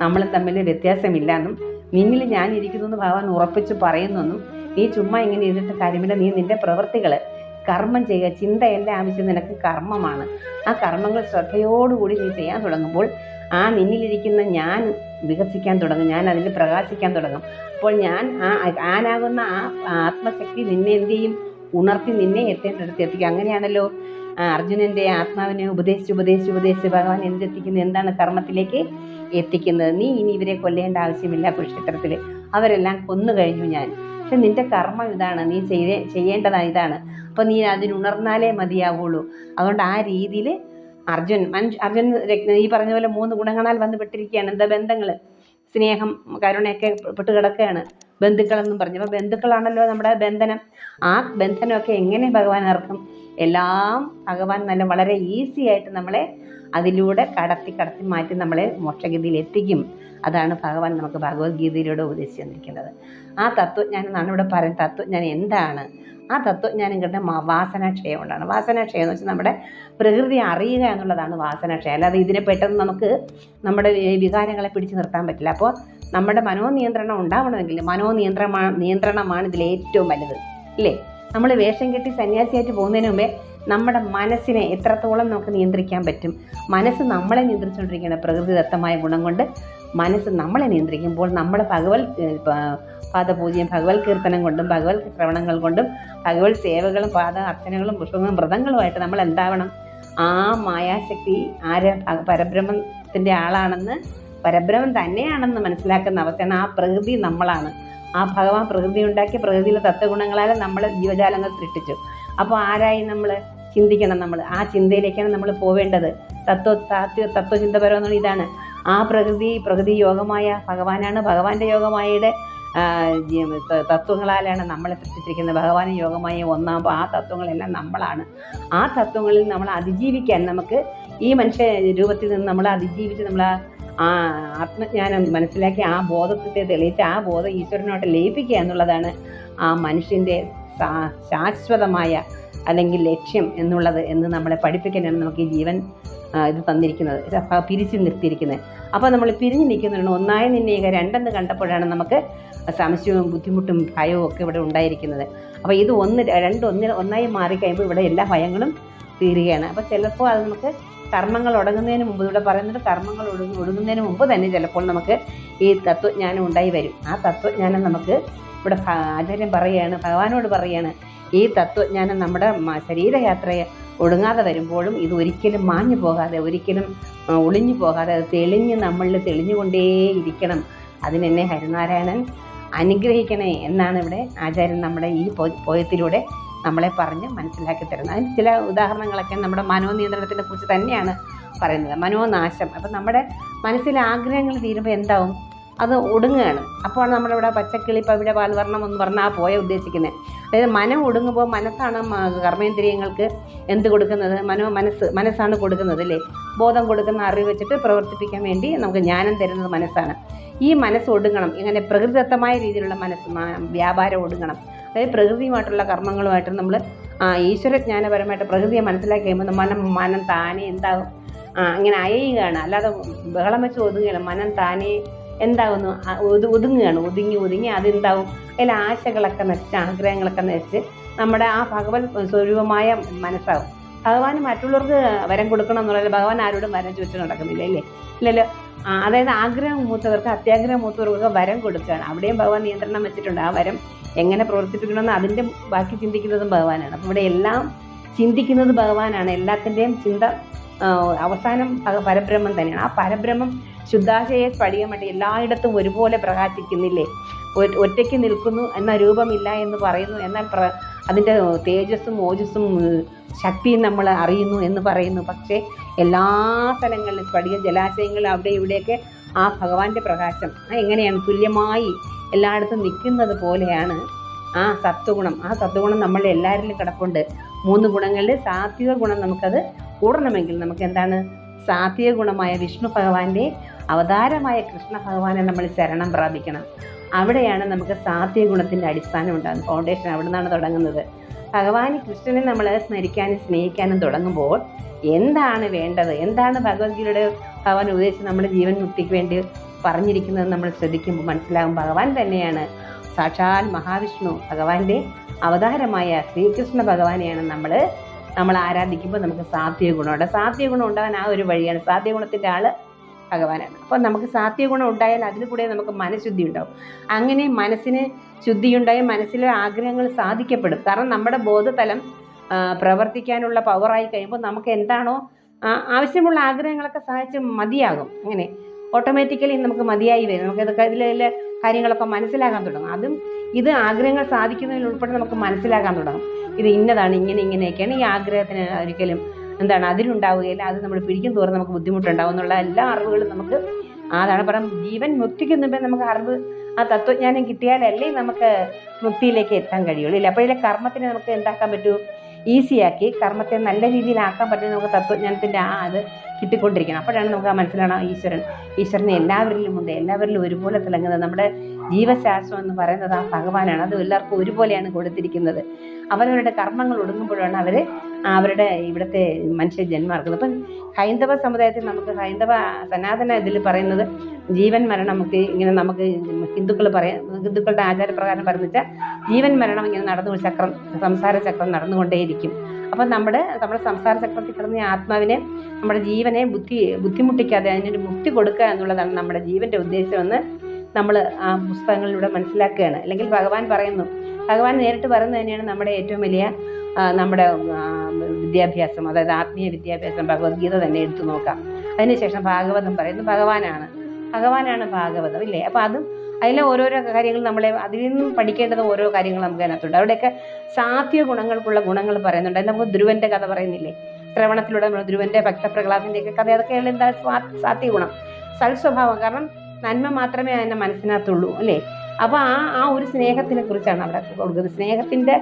നമ്മളും തമ്മിൽ വ്യത്യാസമില്ല എന്നും നിന്നിൽ ഞാനിരിക്കുന്നു എന്ന് ഭഗവാൻ ഉറപ്പിച്ച് പറയുന്നെന്നും, നീ ചുമ്മാ ഇങ്ങനെ ഇരുന്നിട്ട് കാര്യമില്ല, നീ നിൻ്റെ പ്രവൃത്തികൾ കർമ്മം ചെയ്യുക. ചിന്തയല്ല ആവശ്യം, നിനക്ക് കർമ്മമാണ്. ആ കർമ്മങ്ങൾ ശ്രദ്ധയോടുകൂടി നീ ചെയ്യാൻ തുടങ്ങുമ്പോൾ ആ നിന്നിലിരിക്കുന്ന ഞാൻ വികസിക്കാൻ തുടങ്ങും, ഞാൻ അതിൽ പ്രകാശിക്കാൻ തുടങ്ങും. അപ്പോൾ ഞാൻ ആനാകുന്ന ആ ആത്മശക്തി നിന്നെ എന്ത് ചെയ്യും, ഉണർത്തി നിന്നെ എത്തേണ്ടടുത്ത് എത്തിക്കും. അങ്ങനെയാണല്ലോ അർജുനൻ്റെ ആത്മാവിനെ ഉപദേശിച്ച് ഭഗവാൻ എന്തെത്തിക്കുന്നത്, എന്താണ് കർമ്മത്തിലേക്ക് എത്തിക്കുന്നത്. നീ ഇനി ഇവരെ കൊല്ലേണ്ട ആവശ്യമില്ല, കുരുക്ഷേത്രത്തിൽ അവരെല്ലാം കൊന്നു കഴിഞ്ഞു ഞാൻ. പക്ഷെ നിന്റെ കർമ്മം ഇതാണ്, നീ ചെയ്യേണ്ടതാണ് ഇതാണ്. അപ്പോൾ നീ അതിനുണർന്നാലേ മതിയാവുള്ളൂ. അതുകൊണ്ട് ആ രീതിയിൽ അർജുൻ ഈ പറഞ്ഞ പോലെ 3 ഗുണങ്ങളാൽ വന്ന് പെട്ടിരിക്കുകയാണ്. എന്താ? ബന്ധങ്ങൾ, സ്നേഹം, കരുണയൊക്കെ പെട്ട് കിടക്കുകയാണ്. ബന്ധുക്കളെന്നും പറഞ്ഞു. അപ്പോൾ ബന്ധുക്കളാണല്ലോ നമ്മുടെ ബന്ധനം. ആ ബന്ധനമൊക്കെ എങ്ങനെ ഭഗവാൻ ഇറക്കും? എല്ലാം ഭഗവാൻ വളരെ ഈസി ആയിട്ട് നമ്മളെ അതിലൂടെ കടത്തി മാറ്റി നമ്മളെ മോക്ഷഗതിയിൽ എത്തിക്കും. അതാണ് ഭഗവാൻ നമുക്ക് ഭഗവത്ഗീതയിലൂടെ ഉപദേശിച്ചു തന്നിരിക്കുന്നത്. ആ തത്വജ്ഞാനം എന്നാണ് ഇവിടെ പറയുന്നത്. തത്വജ്ഞാനം എന്താണ്? ആ തത്വജ്ഞാനം കിട്ടുന്ന വാസനാക്ഷയം കൊണ്ടാണ്. വാസനാക്ഷയം എന്ന് വെച്ചാൽ നമ്മുടെ പ്രകൃതി അറിയുക എന്നുള്ളതാണ് വാസനാക്ഷയം. അല്ലാതെ ഇതിനെ പെട്ടെന്ന് നമുക്ക് നമ്മുടെ വികാരങ്ങളെ പിടിച്ചു നിർത്താൻ പറ്റില്ല. അപ്പോൾ നമ്മുടെ മനോനിയന്ത്രണം ഉണ്ടാവണമെങ്കിൽ നിയന്ത്രണമാണ് ഇതിലേറ്റവും വലുത്, ഇല്ലേ? നമ്മൾ വേഷം കെട്ടി സന്യാസിയായിട്ട് പോകുന്നതിന് മുമ്പേ നമ്മുടെ മനസ്സിനെ എത്രത്തോളം നമുക്ക് നിയന്ത്രിക്കാൻ പറ്റും? മനസ്സ് നമ്മളെ നിയന്ത്രിച്ചുകൊണ്ടിരിക്കുകയാണ്. പ്രകൃതിദത്തമായ ഗുണം കൊണ്ട് മനസ്സ് നമ്മളെ നിയന്ത്രിക്കുമ്പോൾ നമ്മൾ പാദപൂജയും ഭഗവത് കീർത്തനം കൊണ്ടും ഭഗവത് ശ്രവണങ്ങൾ കൊണ്ടും ഭഗവത് സേവകളും അർച്ചനകളും പുഷ്പങ്ങളും വ്രതങ്ങളുമായിട്ട് നമ്മൾ എന്താവണം? ആ മായാശക്തി പരബ്രഹ്മത്തിൻ്റെ ആളാണെന്ന്, പരബ്രഹ്മം തന്നെയാണെന്ന് മനസ്സിലാക്കുന്ന അവസ്ഥയാണ്. ആ പ്രകൃതി നമ്മളാണ്. ആ ഭഗവാൻ പ്രകൃതി ഉണ്ടാക്കി പ്രകൃതിയിലെ തത്വഗുണങ്ങളാൽ നമ്മൾ ജീവജാലങ്ങൾ സൃഷ്ടിച്ചു. അപ്പോൾ ആരായി നമ്മൾ ചിന്തിക്കണം? നമ്മൾ ആ ചിന്തയിലേക്കാണ് നമ്മൾ പോവേണ്ടത്. തത്വചിന്തപരമെന്നുള്ള ഇതാണ്. ആ പ്രകൃതി യോഗമായ ഭഗവാനാണ്. ഭഗവാന്റെ യോഗമായയുടെ തത്വങ്ങളാലാണ് നമ്മളെ സൃഷ്ടിച്ചിരിക്കുന്നത്. ഭഗവാൻ യോഗമായ ഒന്നാകുമ്പോൾ ആ തത്വങ്ങളെല്ലാം നമ്മളാണ്. ആ തത്വങ്ങളിൽ നമ്മൾ അതിജീവിക്കാൻ നമുക്ക് ഈ മനുഷ്യ രൂപത്തിൽ നിന്ന് നമ്മൾ അതിജീവിച്ച് നമ്മൾ ആ ആത്മജ്ഞാനം മനസ്സിലാക്കി ആ ബോധത്തെ തെളിയിച്ച് ആ ബോധം ഈശ്വരനോട്ട് ലയിപ്പിക്കുക എന്നുള്ളതാണ് ആ മനുഷ്യൻ്റെ ശാശ്വതമായ അല്ലെങ്കിൽ ലക്ഷ്യം എന്ന് നമ്മളെ പഠിപ്പിക്കാനാണ് നമുക്ക് ഈ ജീവൻ ഇത് തന്നിരിക്കുന്നത്, പിരിച്ചു നിർത്തിയിരിക്കുന്നത്. അപ്പോൾ നമ്മൾ പിരിഞ്ഞു നിൽക്കുന്നുണ്ട്. ഒന്നായി നിന്നേക രണ്ടെന്ന് കണ്ടപ്പോഴാണ് നമുക്ക് സംശയവും ബുദ്ധിമുട്ടും ഭയവും ഒക്കെ ഇവിടെ ഉണ്ടായിരിക്കുന്നത്. അപ്പോൾ ഇത് ഒന്നായി മാറിക്കഴിയുമ്പോൾ ഇവിടെ എല്ലാ ഭയങ്ങളും തീരുകയാണ്. അപ്പോൾ ചിലപ്പോൾ അത് നമുക്ക് കർമ്മങ്ങൾ ഒടുങ്ങുന്നതിന് മുമ്പ്, ഇവിടെ പറയുന്നത് കർമ്മങ്ങൾ ഒടുങ്ങുന്നതിന് മുമ്പ് തന്നെ ചിലപ്പോൾ നമുക്ക് ഈ തത്വജ്ഞാനം ഉണ്ടായി വരും. ആ തത്വജ്ഞാനം നമുക്ക് ഇവിടെ ആചാര്യൻ പറയുകയാണ്, ഭഗവാനോട് പറയുകയാണ്, ഈ തത്വജ്ഞാനം നമ്മുടെ ശരീരയാത്രയെ ഒടുങ്ങാതെ വരുമ്പോഴും ഇത് ഒരിക്കലും മാഞ്ഞു പോകാതെ, ഒരിക്കലും ഒളിഞ്ഞു പോകാതെ അത് നമ്മളിൽ തെളിഞ്ഞുകൊണ്ടേയിരിക്കണം. അതിനെന്നെ ഹരിനാരായണൻ അനുഗ്രഹിക്കണേ എന്നാണ് ഇവിടെ ആചാര്യൻ നമ്മുടെ ഈ പോയത്തിലൂടെ നമ്മളെ പറഞ്ഞ് മനസ്സിലാക്കി തരുന്നത്. അതിന് ചില ഉദാഹരണങ്ങളൊക്കെ നമ്മുടെ മനോനിയന്ത്രണത്തിനെ കുറിച്ച് തന്നെയാണ് പറയുന്നത്. മനോനാശം. അപ്പം നമ്മുടെ മനസ്സിലെ ആഗ്രഹങ്ങൾ തീരുമ്പോൾ എന്താവും? അത് ഒടുങ്ങുകയാണ്. അപ്പോൾ നമ്മളിവിടെ പച്ചക്കിളി പവിഴ പാൽവർണ്ണം എന്ന് പറഞ്ഞാൽ ആ പോയ ഉദ്ദേശിക്കുന്നത്. അതായത് മനം ഒടുങ്ങുമ്പോൾ മനസ്സാണ് കർമ്മേന്ദ്രിയങ്ങൾക്ക് എന്ത് കൊടുക്കുന്നത്? മനസ്സാണ് കൊടുക്കുന്നത്, അല്ലേ? ബോധം കൊടുക്കുന്ന അറിവ് വെച്ചിട്ട് പ്രവർത്തിപ്പിക്കാൻ വേണ്ടി നമുക്ക് ജ്ഞാനം തരുന്നത് മനസ്സാണ്. ഈ മനസ്സ് ഒടുങ്ങണം. ഇങ്ങനെ പ്രകൃതിദത്തമായ രീതിയിലുള്ള വ്യാപാരം ഒടുങ്ങണം. അതായത് പ്രകൃതിയുമായിട്ടുള്ള കർമ്മങ്ങളുമായിട്ട് നമ്മൾ ഈശ്വരജ്ഞാനപരമായിട്ട് പ്രകൃതിയെ മനസ്സിലാക്കി കഴിയുമ്പോൾ മനം താനെ എന്താകും? ഇങ്ങനെ അയയുകയാണ്. അല്ലാതെ ബഹളം വെച്ച് ഒതുങ്ങുകയാണ്. മനം താനെ എന്താകുന്നു? ഒതുങ്ങുകയാണ്. ഒതുങ്ങി അതെന്താവും? അതിൽ ആശകളൊക്കെ നശിച്ച് ആഗ്രഹങ്ങളൊക്കെ നശിച്ച് നമ്മുടെ ആ ഭഗവത് സ്വരൂപമായ മനസ്സാകും. ഭഗവാന് മറ്റുള്ളവർക്ക് വരം കൊടുക്കണം എന്നുള്ളത്, ഭഗവാൻ ആരോടും വരം ചോദിച്ചു നടക്കുന്നില്ല, ഇല്ലല്ലോ. അതായത് ആഗ്രഹം മൂത്തവർക്ക്, അത്യാഗ്രഹം മൂത്തവർക്കൊക്കെ വരം കൊടുക്കുകയാണ്. അവിടെയും ഭഗവാൻ നിയന്ത്രണം വെച്ചിട്ടുണ്ട്. ആ വരം എങ്ങനെ പ്രവർത്തിപ്പിക്കണമെന്ന് അതിൻ്റെ ബാക്കി ചിന്തിക്കുന്നതും ഭഗവാനാണ്. അപ്പോൾ ഇവിടെ എല്ലാം ചിന്തിക്കുന്നത് ഭഗവാനാണ്. എല്ലാത്തിൻ്റെയും ചിന്ത അവസാനം പരബ്രഹ്മം തന്നെയാണ്. ആ പരബ്രഹ്മം ശുദ്ധാശയ സ്ഫടികമായിട്ട് എല്ലായിടത്തും ഒരുപോലെ പ്രകാശിക്കുന്നില്ലേ? ഒറ്റയ്ക്ക് നിൽക്കുന്നു എന്ന രൂപമില്ല എന്ന് പറയുന്നു, എന്നാൽ അതിൻ്റെ തേജസ്സും ഓജസ്സും ശക്തിയും നമ്മൾ അറിയുന്നു എന്ന് പറയുന്നു. പക്ഷേ എല്ലാ സ്ഥലങ്ങളിലും സ്ഫടിക ജലാശയങ്ങൾ അവിടെ ഇവിടെയൊക്കെ ആ ഭഗവാന്റെ പ്രകാശം എങ്ങനെയാണ് തുല്യമായി എല്ലായിടത്തും നിൽക്കുന്നത് പോലെയാണ് ആ സത്വഗുണം. ആ സത്വഗുണം നമ്മളുടെ എല്ലാവരിലും കിടപ്പുണ്ട്. 3 ഗുണങ്ങളിൽ സാത്വിക ഗുണം നമുക്കത് കൂടണമെങ്കിൽ നമുക്ക് എന്താണ്? സാത്വിക ഗുണമായ വിഷ്ണു ഭഗവാന്റെ അവതാരമായ കൃഷ്ണ ഭഗവാനെ നമ്മൾ ശരണം പ്രാപിക്കണം. അവിടെയാണ് നമുക്ക് സാത്വിക ഗുണത്തിൻ്റെ അടിസ്ഥാനം ഉണ്ടാകുന്നത്. ഫൗണ്ടേഷൻ അവിടെ നിന്നാണ് തുടങ്ങുന്നത്. ഭഗവാൻ കൃഷ്ണനെ നമ്മൾ സ്മരിക്കാനും സ്നേഹിക്കാനും തുടങ്ങുമ്പോൾ എന്താണ് വേണ്ടത്, എന്താണ് ഭഗവത്ഗീതയുടെ ഭഗവാൻ ഉപദേശിച്ച് നമ്മുടെ ജീവൻ മുക്തിക്ക് വേണ്ടി പറഞ്ഞിരിക്കുന്നത് നമ്മൾ ശ്രദ്ധിക്കുമ്പോൾ മനസ്സിലാകും. ഭഗവാൻ തന്നെയാണ് സാക്ഷാൽ മഹാവിഷ്ണു, ഭഗവാന്റെ അവതാരമായ ശ്രീകൃഷ്ണ ഭഗവാനെയാണ് നമ്മൾ ആരാധിക്കുമ്പോൾ നമുക്ക് സാത്വിക ഗുണമുണ്ട്. സാത്വിക ഗുണം ഉണ്ടാകാൻ ആ ഒരു വഴിയാണ്. സാത്വിക ഗുണത്തിൻ്റെ ആള് ഭഗവാനാണ്. അപ്പം നമുക്ക് സാത്വിക ഗുണം ഉണ്ടായാൽ അതിൽ കൂടെ നമുക്ക് മനഃശുദ്ധി ഉണ്ടാവും. അങ്ങനെ മനസ്സിന് ശുദ്ധിയുണ്ടായി മനസ്സിലെ ആഗ്രഹങ്ങൾ സാധിക്കപ്പെടും. കാരണം നമ്മുടെ ബോധതലം പ്രവർത്തിക്കാനുള്ള പവറായി കഴിയുമ്പോൾ നമുക്ക് എന്താണോ ആവശ്യമുള്ള ആഗ്രഹങ്ങളൊക്കെ സാധിച്ച് മതിയാകും. അങ്ങനെ ഓട്ടോമാറ്റിക്കലി നമുക്ക് മതിയായി വരും. നമുക്ക് ഇതിലെ കാര്യങ്ങളൊക്കെ മനസ്സിലാക്കാൻ തുടങ്ങും. ഇത് ആഗ്രഹങ്ങൾ സാധിക്കുന്നതിൽ ഉൾപ്പെടെ നമുക്ക് മനസ്സിലാക്കാൻ തുടങ്ങും. ഇത് ഇന്നതാണ്, ഇങ്ങനെയൊക്കെയാണ്. ഈ ആഗ്രഹത്തിന് ഒരിക്കലും അതിനുണ്ടാവുകയില്ല. അത് നമ്മൾ പിടിക്കും തോറും നമുക്ക് ബുദ്ധിമുട്ടുണ്ടാവും എന്നുള്ള എല്ലാ അറിവുകളും നമുക്ക് അതാണ് ജീവൻ മുക്തിക്ക് മുമ്പേ നമുക്ക് അറിവ്, ആ തത്വജ്ഞാനം കിട്ടിയാലല്ലേ നമുക്ക് മുക്തിയിലേക്ക് എത്താൻ കഴിയുള്ളൂ. ഇല്ല അപ്പോഴേ കർമ്മത്തിനെ നമുക്ക് എന്താക്കാൻ പറ്റൂ? ഈസിയാക്കി കർമ്മത്തെ നല്ല രീതിയിലാക്കാൻ പറ്റും. നമുക്ക് തത്വജ്ഞാനത്തിൻ്റെ അത് കിട്ടിക്കൊണ്ടിരിക്കണം. അപ്പോഴാണ് നമുക്ക് മനസ്സിലാവണം ഈശ്വരനെ എല്ലാവരിലും ഉണ്ട്, എല്ലാവരിലും ഒരുപോലെ തിളങ്ങുന്നത്. നമ്മുടെ ജീവശാസ്ത്രം എന്ന് പറയുന്നത് ആ ഭഗവാനാണ്. അത് എല്ലാവർക്കും ഒരുപോലെയാണ് കൊടുത്തിരിക്കുന്നത്. അവരവരുടെ കർമ്മങ്ങൾ ഒടുങ്ങുമ്പോഴാണ് അവരുടെ ഇവിടുത്തെ മനുഷ്യ ജന്മം ഇറക്കുന്നത്. അപ്പം ഹൈന്ദവ സമുദായത്തിൽ നമുക്ക് ഹൈന്ദവ സനാതന ഇതിൽ പറയുന്നത് ജീവൻ മരണം മുക്തി ഇങ്ങനെ നമുക്ക് ഹിന്ദുക്കളുടെ ആചാരപ്രകാരം പറഞ്ഞാൽ ജീവൻ മരണം ഇങ്ങനെ നടന്നു സംസാര ചക്രം നടന്നുകൊണ്ടേയിരിക്കും. അപ്പം നമ്മുടെ സംസാര ചക്രത്തിൽ കിടന്ന ആത്മാവിനെ നമ്മുടെ ജീവനെ ബുദ്ധിമുട്ടിക്കാതെ അതിനൊരു മുക്തി കൊടുക്കുക എന്നുള്ളതാണ് നമ്മുടെ ജീവൻ്റെ ഉദ്ദേശമെന്ന് നമ്മൾ ആ പുസ്തകങ്ങളിലൂടെ മനസ്സിലാക്കുകയാണ്. അല്ലെങ്കിൽ ഭഗവാൻ നേരിട്ട് പറയുന്നത് തന്നെയാണ് നമ്മുടെ ഏറ്റവും വലിയ നമ്മുടെ വിദ്യാഭ്യാസം, അതായത് ആത്മീയ വിദ്യാഭ്യാസം. ഭഗവത്ഗീത തന്നെ എടുത്തു നോക്കാം. അതിനുശേഷം ഭാഗവതം പറയുന്നു ഭഗവാനാണ് ഭാഗവതം, ഇല്ലേ? അപ്പം അതും അതിലെ ഓരോരോ കാര്യങ്ങൾ അതിൽ നിന്നും പഠിക്കേണ്ടത് ഓരോ കാര്യങ്ങൾ നമുക്ക് അതിനകത്തുണ്ട്. അവിടെയൊക്കെ സാത്വിക ഗുണങ്ങൾക്കുള്ള ഗുണങ്ങൾ പറയുന്നുണ്ട്. നമുക്ക് ധ്രുവന്റെ കഥ പറയുന്നില്ലേ? ശ്രവണത്തിലൂടെ നമ്മൾ ധ്രുവന്റെ ഭക്തപ്രഹ്ലാദൻ്റെയൊക്കെ കഥ, അതൊക്കെയുള്ള എന്താ സാത്വിക ഗുണം, സൽസ്വഭാവം. കാരണം നന്മ മാത്രമേ അതിനെ മനസ്സിനകത്തുള്ളൂ, അല്ലേ? അപ്പോൾ ആ ഒരു സ്നേഹത്തിനെ കുറിച്ചാണ് അവിടെ കൊടുക്കുന്നത്. സ്നേഹത്തിൻ്റെ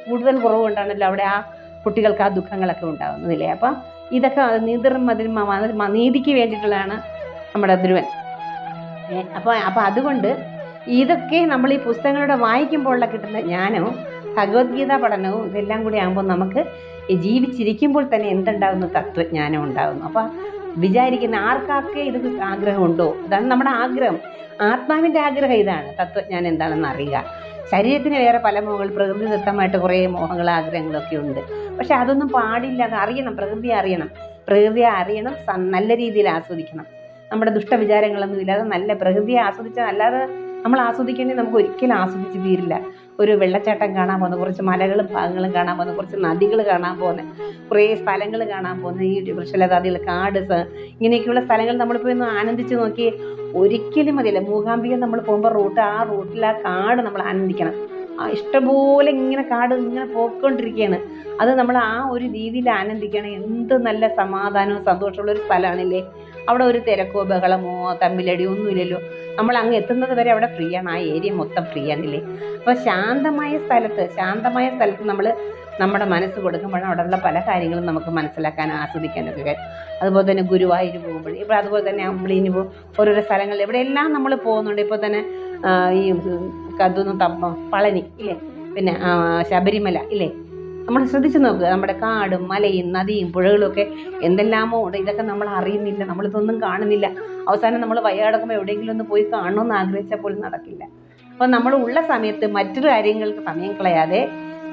കൂടുതൽ കുറവ് കൊണ്ടാണല്ലോ അവിടെ ആ കുട്ടികൾക്ക് ആ ദുഃഖങ്ങളൊക്കെ ഉണ്ടാകുന്നതില്ലേ? അപ്പം ഇതൊക്കെ നീതിക്ക് വേണ്ടിയിട്ടുള്ളതാണ് നമ്മുടെ ധ്രുവൻ. അപ്പോൾ അതുകൊണ്ട് ഇതൊക്കെ നമ്മൾ ഈ പുസ്തകങ്ങളുടെ വായിക്കുമ്പോഴുള്ള കിട്ടുന്ന ജ്ഞാനവും ഭഗവത്ഗീത പഠനവും ഇതെല്ലാം കൂടി ആകുമ്പോൾ നമുക്ക് ജീവിച്ചിരിക്കുമ്പോൾ തന്നെ എന്തുണ്ടാകുന്നു? തത്വജ്ഞാനം ഉണ്ടാകുന്നു. അപ്പോൾ വിചാരിക്കുന്ന ആർക്കൊക്കെ ഇത് ആഗ്രഹമുണ്ടോ? അതാണ് നമ്മുടെ ആഗ്രഹം. ആത്മാവിൻ്റെ ആഗ്രഹം ഇതാണ്, തത്വജ്ഞാനം എന്താണെന്ന് അറിയുക. ശരീരത്തിന് വേറെ പല മോഹങ്ങൾ, പ്രകൃതിദത്തമായിട്ട് കുറേ മോഹങ്ങൾ ആഗ്രഹങ്ങളൊക്കെ ഉണ്ട്. പക്ഷെ അതൊന്നും പാടില്ല. അത് അറിയണം, പ്രകൃതിയെ അറിയണം, നല്ല രീതിയിൽ ആസ്വദിക്കണം. നമ്മുടെ ദുഷ്ടവിചാരങ്ങളൊന്നും ഇല്ലാതെ നല്ല പ്രകൃതിയെ ആസ്വദിച്ചാൽ, അല്ലാതെ നമ്മൾ ആസ്വദിക്കേണ്ടത് നമുക്ക് ഒരിക്കലും ആസ്വദിച്ച് തീരില്ല. ഒരു വെള്ളച്ചാട്ടം കാണാൻ പോകുന്ന, കുറച്ച് മലകളും ഭാഗങ്ങളും കാണാൻ പോകുന്ന, കുറച്ച് നദികൾ കാണാൻ പോകുന്ന, കുറേ സ്ഥലങ്ങൾ കാണാൻ പോകുന്ന, ഈ വൃക്ഷലതാദികൾ, കാട്, ഇങ്ങനെയൊക്കെയുള്ള സ്ഥലങ്ങൾ നമ്മളിപ്പോൾ ഒന്ന് ആനന്ദിച്ച് നോക്കി ഒരിക്കലും മതിയല്ല. മൂകാംബിക നമ്മൾ പോകുമ്പോൾ ആ റൂട്ടിൽ ആ കാട് നമ്മൾ ആനന്ദിക്കണം. ഇഷ്ടംപോലെ ഇങ്ങനെ കാട് ഇങ്ങനെ പോയിക്കൊണ്ടിരിക്കുകയാണ്. അത് നമ്മൾ ആ ഒരു രീതിയിൽ ആനന്ദിക്കണം. എന്ത് നല്ല സമാധാനവും സന്തോഷമുള്ളൊരു സ്ഥലമാണില്ലേ? അവിടെ ഒരു തിരക്കോ ബഹളമോ തമ്മിലടിയോ ഒന്നുമില്ലല്ലോ. നമ്മൾ അങ്ങ് എത്തുന്നത് വരെ അവിടെ ഫ്രീ ആണ്. ആ ഏരിയ മൊത്തം ഫ്രീ ആണില്ലേ? അപ്പോൾ ശാന്തമായ സ്ഥലത്ത് നമ്മൾ നമ്മുടെ മനസ്സ് കൊടുക്കുമ്പോഴാണ് അവിടെയുള്ള പല കാര്യങ്ങളും നമുക്ക് മനസ്സിലാക്കാനും ആസ്വദിക്കാനൊക്കെ കഴിയും. അതുപോലെ തന്നെ ഗുരുവായൂർ പോകുമ്പോൾ ഇപ്പോൾ അതുപോലെ തന്നെ നമ്മളിനി ഓരോരോ സ്ഥലങ്ങളിൽ എവിടെയെല്ലാം നമ്മൾ പോകുന്നുണ്ട്. ഇപ്പോൾ തന്നെ ഈ പളനി ഇല്ലേ, പിന്നെ ശബരിമല ഇല്ലേ, നമ്മൾ ശ്രദ്ധിച്ച് നോക്കുക. നമ്മുടെ കാടും മലയും നദിയും പുഴകളും ഒക്കെ എന്തെല്ലാമോ ഉണ്ട്. ഇതൊക്കെ നമ്മൾ അറിയുന്നില്ല, നമ്മളിതൊന്നും കാണുന്നില്ല. അവസാനം നമ്മൾ വയ്യാടക്കുമ്പോൾ എവിടെയെങ്കിലും ഒന്ന് പോയി കാണണമെന്ന് ആഗ്രഹിച്ചാൽ പോലും നടക്കില്ല. അപ്പോൾ നമ്മൾ ഉള്ള സമയത്ത് മറ്റൊരു കാര്യങ്ങൾക്ക് സമയം കളയാതെ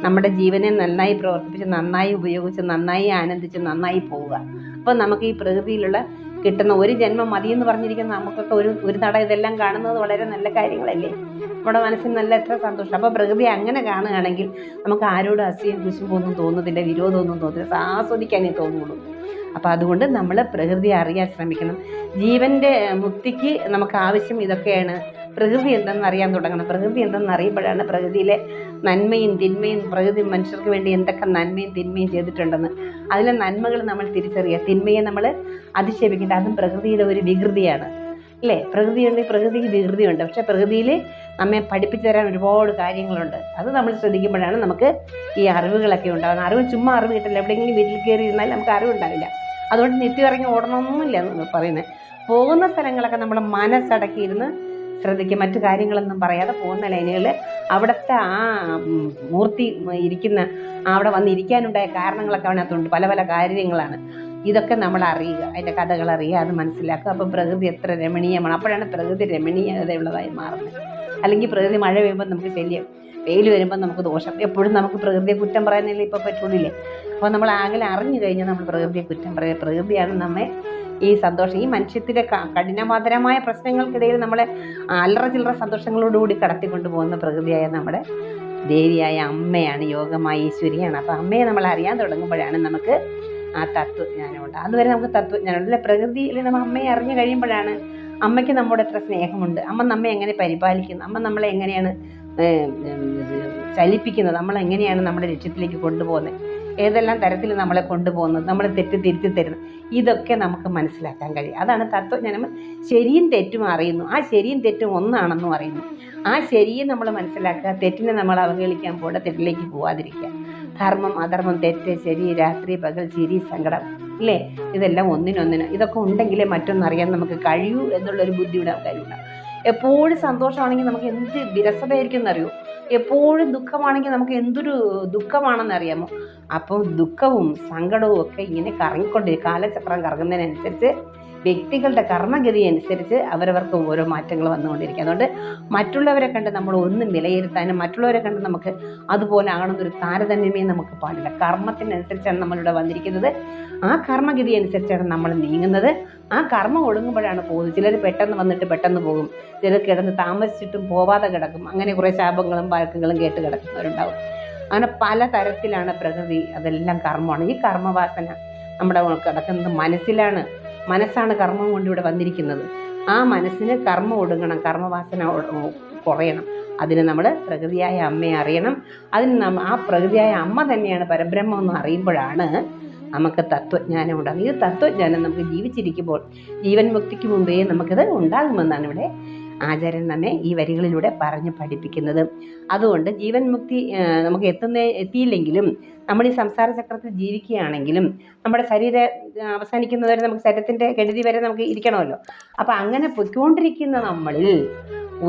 നമ്മുടെ ജീവനെ നന്നായി പ്രവർത്തിപ്പിച്ച്, നന്നായി ഉപയോഗിച്ച്, നന്നായി ആനന്ദിച്ച്, നന്നായി പോവുക. അപ്പോൾ നമുക്ക് ഈ പ്രകൃതിയിലുള്ള കിട്ടുന്ന ഒരു ജന്മം മതിയെന്ന് പറഞ്ഞിരിക്കുന്ന നമുക്കൊക്കെ ഒരു നട ഇതെല്ലാം കാണുന്നത് വളരെ നല്ല കാര്യങ്ങളല്ലേ. നമ്മുടെ മനസ്സിന് നല്ല എത്ര സന്തോഷം. അപ്പോൾ പ്രകൃതി അങ്ങനെ കാണുകയാണെങ്കിൽ നമുക്ക് ആരോടും അസൂയയും കുശുമ്പൊന്നും തോന്നുന്നില്ല, വിരോധമൊന്നും തോന്നുന്നില്ല, ആസ്വദിക്കാനേ തോന്നുള്ളൂ. അപ്പോൾ അതുകൊണ്ട് നമ്മൾ പ്രകൃതിയെ അറിയാൻ ശ്രമിക്കണം. ജീവൻ്റെ മുക്തിക്ക് നമുക്ക് ആവശ്യം ഇതൊക്കെയാണ്. പ്രകൃതി എന്തെന്ന് അറിയാൻ തുടങ്ങണം. പ്രകൃതി എന്തെന്ന് അറിയുമ്പോഴാണ് പ്രകൃതിയിലെ നന്മയും തിന്മയും, പ്രകൃതി മനുഷ്യർക്ക് വേണ്ടി എന്തൊക്കെ നന്മയും തിന്മയും ചെയ്തിട്ടുണ്ടെന്ന്, അതിലെ നന്മകൾ നമ്മൾ തിരിച്ചറിയുക, തിന്മയെ നമ്മൾ അധിക്ഷേപിക്കേണ്ട. അതും പ്രകൃതിയുടെ ഒരു വികൃതിയാണ് അല്ലേ. പ്രകൃതിയുണ്ട്, പ്രകൃതിക്ക് വികൃതിയുണ്ട്. പക്ഷെ പ്രകൃതിയിൽ നമ്മെ പഠിപ്പിച്ചു തരാൻ ഒരുപാട് കാര്യങ്ങളുണ്ട്. അത് നമ്മൾ ശ്രദ്ധിക്കുമ്പോഴാണ് നമുക്ക് ഈ അറിവുകളൊക്കെ ഉണ്ടാകുന്നത്. അറിവ് ചുമ്മാ അറിവ് കിട്ടില്ല. എവിടെയെങ്കിലും വീട്ടിൽ കയറി ഇരുന്നാൽ നമുക്ക് അറിവുണ്ടാവില്ല. അതുകൊണ്ട് നിത്യം ഇറങ്ങി ഓടണമെന്നില്ല എന്ന് പറയുന്നത്. പോകുന്ന സ്ഥലങ്ങളൊക്കെ നമ്മൾ മനസ്സടക്കിയിരുന്ന് ശ്രദ്ധിക്കുക. മറ്റു കാര്യങ്ങളൊന്നും പറയാതെ പോകുന്ന ലൈനുകളിൽ അവിടുത്തെ ആ മൂർത്തി ഇരിക്കുന്ന അവിടെ വന്നിരിക്കാനുണ്ടായ കാരണങ്ങളൊക്കെ അതിനകത്തുണ്ട്. പല പല കാര്യങ്ങളാണ്. ഇതൊക്കെ നമ്മൾ അറിയുക, അതിൻ്റെ കഥകൾ അറിയുക, അത് മനസ്സിലാക്കുക. അപ്പം പ്രകൃതി എത്ര രമണീയമാണ്. അപ്പോഴാണ് പ്രകൃതി രമണീയതയുള്ളതായി മാറുന്നത്. അല്ലെങ്കിൽ പ്രകൃതി മഴ പെയ്യുമ്പോൾ നമുക്ക് ശല്യം, വെയിൽ വരുമ്പോൾ നമുക്ക് ദോഷം. എപ്പോഴും നമുക്ക് പ്രകൃതിയെ കുറ്റം പറയാനല്ലേ ഇപ്പോൾ പറ്റുള്ളില്ലേ. അപ്പോൾ നമ്മൾ ആകെ അറിഞ്ഞു കഴിഞ്ഞാൽ നമ്മൾ പ്രകൃതിയെ കുറ്റം പറയുക. പ്രകൃതിയാണ് നമ്മെ ഈ സന്തോഷം, ഈ മനുഷ്യത്തിൻ്റെ കഠിനമാതരമായ പ്രശ്നങ്ങൾക്കിടയിൽ നമ്മളെ അല്ലറ ചില്ലറ സന്തോഷങ്ങളോടുകൂടി കടത്തിക്കൊണ്ടു പോകുന്ന പ്രകൃതിയായ നമ്മുടെ ദേവിയായ അമ്മയാണ്, യോഗമായ ഈശ്വരിയാണ്. അപ്പോൾ അമ്മയെ നമ്മൾ അറിയാൻ തുടങ്ങുമ്പോഴാണ് നമുക്ക് ആ തത്വജ്ഞാനമുണ്ട്. അതുവരെ നമുക്ക് തത്വജ്ഞാനമുണ്ട്. അല്ല, പ്രകൃതിയിൽ നമ്മൾ അമ്മയെ അറിഞ്ഞു കഴിയുമ്പോഴാണ് അമ്മയ്ക്ക് നമ്മോട് എത്ര സ്നേഹമുണ്ട്, അമ്മ നമ്മെ എങ്ങനെ പരിപാലിക്കുന്നു, അമ്മ നമ്മളെ എങ്ങനെയാണ് ചലിപ്പിക്കുന്നത്, നമ്മളെങ്ങനെയാണ് നമ്മുടെ ലക്ഷ്യത്തിലേക്ക് കൊണ്ടുപോകുന്നത്, ഏതെല്ലാം തരത്തിൽ നമ്മളെ കൊണ്ടുപോകുന്നത്, നമ്മളെ തെറ്റ് തിരുത്തി തരുന്നത്, ഇതൊക്കെ നമുക്ക് മനസ്സിലാക്കാൻ കഴിയും. അതാണ് തത്വജ്ഞാനം. ശരിയും തെറ്റും അറിയുന്നു, ആ ശരിയും തെറ്റും ഒന്നാണെന്നും അറിയുന്നു. ആ ശരിയെ നമ്മൾ മനസ്സിലാക്കുക, തെറ്റിനെ നമ്മൾ അവഹേളിക്കാൻ പോകണ്ട, തെറ്റിലേക്ക് പോവാതിരിക്കുക. ധർമ്മം അധർമ്മം, തെറ്റ് ശരി, രാത്രി പകൽ, ചിരി സങ്കടം, ഇല്ലേ, ഇതെല്ലാം ഒന്നിനൊന്നിന്. ഇതൊക്കെ ഉണ്ടെങ്കിലേ മറ്റൊന്നറിയാൻ നമുക്ക് കഴിയൂ എന്നുള്ളൊരു ബുദ്ധിയുടെ കാര്യമുണ്ടാകും. എപ്പോഴും സന്തോഷമാണെങ്കിൽ നമുക്ക് എന്ത് വിരസതയായിരിക്കും എന്നറിയൂ. എപ്പോഴും ദുഃഖമാണെങ്കിൽ നമുക്ക് എന്തൊരു ദുഃഖമാണെന്നറിയാമോ. അപ്പോൾ ദുഃഖവും സങ്കടവും ഒക്കെ ഇങ്ങനെ കറങ്ങിക്കൊണ്ടിരിക്കും. കാലചക്രം കറങ്ങുന്നതിനനുസരിച്ച് വ്യക്തികളുടെ കർമ്മഗതി അനുസരിച്ച് അവരവർക്ക് ഓരോ മാറ്റങ്ങൾ വന്നുകൊണ്ടിരിക്കും. അതുകൊണ്ട് മറ്റുള്ളവരെ കണ്ട് നമ്മൾ ഒന്നും വിലയിരുത്താനും മറ്റുള്ളവരെ കണ്ട് നമുക്ക് അതുപോലെ ആകണമെന്നൊരു താരതമ്യമേ നമുക്ക് പാടില്ല. കർമ്മത്തിനനുസരിച്ചാണ് നമ്മളിവിടെ വന്നിരിക്കുന്നത്. ആ കർമ്മഗതി അനുസരിച്ചാണ് നമ്മൾ നീങ്ങുന്നത്. ആ കർമ്മം ഒടുങ്ങുമ്പോഴാണ് പോകുന്നത്. ചിലർ പെട്ടെന്ന് വന്നിട്ട് പെട്ടെന്ന് പോകും, ചിലർ കിടന്ന് താമസിച്ചിട്ടും പോവാതെ കിടക്കും. അങ്ങനെ കുറേ ശാപങ്ങളും വഴക്കുകളും കേട്ട് കിടക്കുന്നവരുണ്ടാവും. അങ്ങനെ പല തരത്തിലാണ് പ്രകൃതി. അതെല്ലാം കർമ്മമാണ്. ഈ കർമ്മവാസന നമ്മുടെ കിടക്കുന്നത് മനസ്സിലാണ്. മനസ്സാണ് കർമ്മം കൊണ്ട് ഇവിടെ വന്നിരിക്കുന്നത്. ആ മനസ്സിന് കർമ്മം ഒടുങ്ങണം, കർമ്മവാസന കുറയണം. അതിന് നമ്മൾ പ്രകൃതിയായ അമ്മയെ അറിയണം. അതിന് ആ പ്രകൃതിയായ അമ്മ തന്നെയാണ് പരബ്രഹ്മം എന്ന് അറിയുമ്പോഴാണ് നമുക്ക് തത്വജ്ഞാനം ഉണ്ടാകും. ഈ തത്വജ്ഞാനം നമുക്ക് ജീവിച്ചിരിക്കുമ്പോൾ, ജീവൻ മുക്തിക്ക് മുമ്പേ നമുക്കിത് ഉണ്ടാകുമെന്നാണ് ഇവിടെ ആചാര്യൻ നമ്മെ ഈ വരികളിലൂടെ പറഞ്ഞ് പഠിപ്പിക്കുന്നത്. അതുകൊണ്ട് ജീവൻ മുക്തി നമുക്ക് എത്തിയില്ലെങ്കിലും നമ്മൾ ഈ സംസാര ചക്രത്തിൽ ജീവിക്കുകയാണെങ്കിലും നമ്മുടെ ശരീരം അവസാനിക്കുന്നവരെ നമുക്ക് ശരീരത്തിൻ്റെ കെടുതി വരെ നമുക്ക് ഇരിക്കണമല്ലോ. അപ്പം അങ്ങനെ പൊയ്ക്കൊണ്ടിരിക്കുന്ന നമ്മളിൽ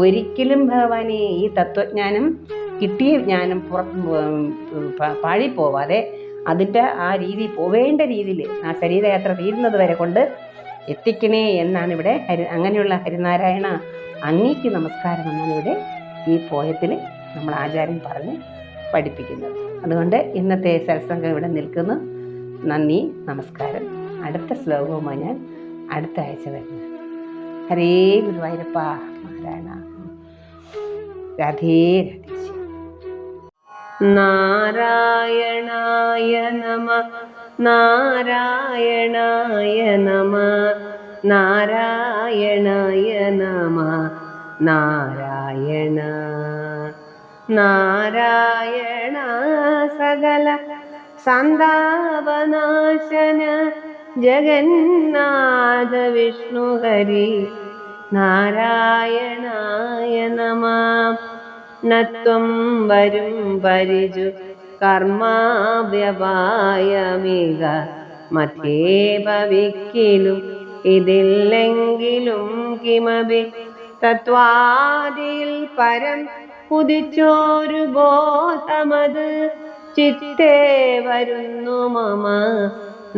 ഒരിക്കലും ഭഗവാനെ ഈ തത്വജ്ഞാനം കിട്ടിയ ജ്ഞാനം പാഴിപ്പോവാതെ അതിൻ്റെ ആ രീതി പോവേണ്ട രീതിയിൽ ആ ശരീരയാത്ര തീരുന്നത് വരെ കൊണ്ട് എത്തിക്കണേ എന്നാണ് ഇവിടെ അങ്ങനെയുള്ള ഹരിനാരായണ അങ്ങേക്ക് നമസ്കാരം എന്നാണ് ഇവിടെ ഈ പോയത്തിൽ നമ്മൾ ആചാര്യൻ പറഞ്ഞ് പഠിപ്പിക്കുന്നത്. അതുകൊണ്ട് ഇന്നത്തെ സത്സംഗം ഇവിടെ നിൽക്കുന്നു. നന്ദി, നമസ്കാരം. അടുത്ത ശ്ലോകവുമായി ഞാൻ അടുത്ത ആഴ്ച വരുന്നു. ഹരേ ഗുരുവായൂരപ്പ നാരായണ. രാധേ രാധേശ്വര. നാരായണായ നമ, നാരായണായ നമ, നാരായണായ നമ, നാരായണ നാരായണ സകല സന്താപനാശന ജഗന്നാഥ വിഷ്ണു ഹരി നാരായണായ നമ. നത്വം വരും പരിജു കർമാവ്യപായമിക മധ്യേ ഭവിക്കിലും ഇതില്ലെങ്കിലും കിമപി തത്വാദിയിൽ പരം ഉദിച്ചോരു ബോധമത് ചിത്തേ വരുന്നു മമ.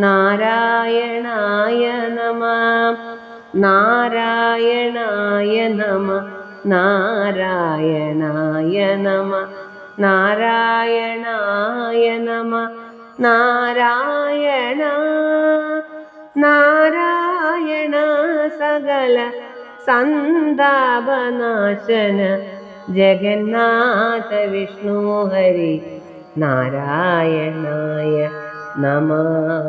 നാരായണായ നമ, നാരായണായ നമ, നാരായണായ നമ, നാരായണായ നമ, നാരായണ നാരായണ സകല സന്താപനാശന ജഗന്നാഥ വിഷ്ണു ഹരി നാരായണായ നമഃ.